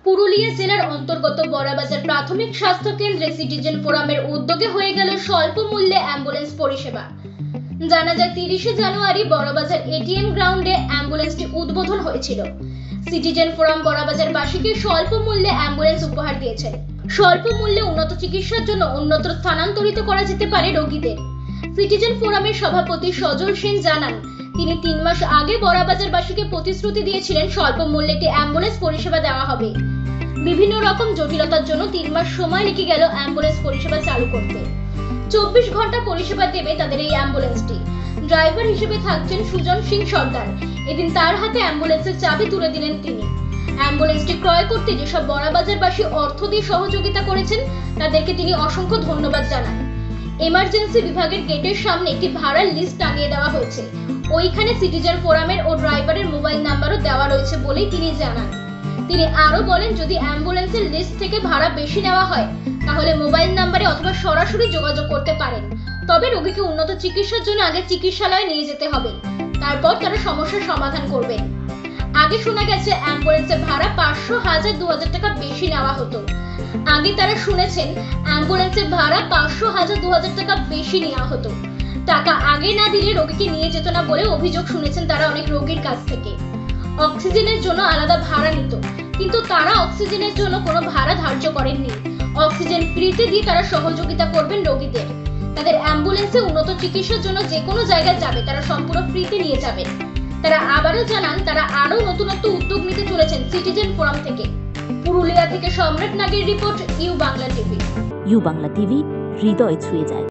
পুরুলিয়া জেলার অন্তর্গত বড়াবাজার প্রাথমিক স্বাস্থ্য কেন্দ্রে সিটিজেন ফোরামের উদ্যোগে হয়ে গেল স্বল্প মূল্যে অ্যাম্বুলেন্স পরিষেবা। জানা যায় 30শে জানুয়ারি বড়াবাজার এটিএম গ্রাউন্ডে অ্যাম্বুলেন্সটি উদ্বোধন হয়েছিল। সিটিজেন ফোরাম বড়াবাজারবাসীকে স্বল্প মূল্যে অ্যাম্বুলেন্স উপহার দিয়েছেন। স্বল্প মূল্যে উন্নত চিকিৎসার জন্য অন্যত্র স্থানান্তরিত করা যেতে পারে রোগীদের। সিটিজেন ফোরামের সভাপতি সজল সেন জানান, তিনি 3 মাস আগে বড়াবাজারবাসীকে প্রতিশ্রুতি দিয়েছিলেন স্বল্প মূল্যে একটি অ্যাম্বুলেন্স পরিষেবা দেওয়া হবে। বিভিন্ন রকম জটিলতার জন্য 3 মাস সময় লেগে গেল অ্যাম্বুলেন্স পরিষেবা চালু করতে। 24 ঘন্টা পরিষেবা দেবে তাদের এই অ্যাম্বুলেন্সটি। ড্রাইভার হিসেবে থাকছেন সুজন সিং সর্দার। এদিন তার হাতে অ্যাম্বুলেন্সের চাবি তুলে দিলেন তিনি। অ্যাম্বুলেন্সটি ক্রয় করতে যেসব বড়াবাজারবাসী অর্থ দিয়ে সহযোগিতা করেছেন তাদেরকে তিনি অসংখ্য ধন্যবাদ জানান। এমার্জেন্সি বিভাগের গেটের সামনে একটি ভাড়ার লিস্ট টাঙিয়ে দেওয়া হয়েছে। ওইখানে সিটিজেন ফোরামের ও ড্রাইভারের মোবাইল নাম্বারও দেওয়া রয়েছে বলেই তিনি জানান। তিনি আরো বলেন, যদি অ্যাম্বুলেন্সের লিস্ট থেকে ভাড়া বেশি নেওয়া হয় তাহলে মোবাইল নাম্বারে অথবা সরাসরি যোগাযোগ করতে পারেন। তবে রোগীকে উন্নত চিকিৎসার জন্য আগে চিকিৎসালয়ে নিয়ে যেতে হবে, তারপর তারা সমস্যার সমাধান করবেন। আগে শোনা গেছে অ্যাম্বুলেন্সের ভাড়া 500, 1000, 2000 টাকা বেশি নেওয়া হতো। আগে তারা শুনেছেন অ্যাম্বুলেন্সের ভাড়া 500, 1000, 2000 টাকা বেশি নেওয়া হতো। টাকা আগে না দিলে রোগীকে নিয়ে যেত না বলে অভিযোগ শুনেছেন তারা অনেক রোগীর কাছ থেকে। অক্সিজেনের জন্য আলাদা ভাড়া নিত, কিন্তু তারা অক্সিজেনের জন্য কোনো ভাড়া ধার্য করেননি। অক্সিজেন ফ্রিতে দিয়ে তারা সহযোগিতা করবেন রোগীদের। তাদের অ্যাম্বুলেন্সে উন্নত চিকিৎসার জন্য যে কোনো জায়গায় যাবে তারা সম্পূর্ণ ফ্রিতে নিয়ে যাবেন। তারা আবারও জানান তারা আরো নতুনত্ব উদ্যোগ নিতে চলেছেন সিটিজেন ফোরাম থেকে। পুরুলিয়া থেকে সম্রাট নাগের report, U Bangla TV. U Bangla TV, হৃদয় ছুঁয়ে যায়।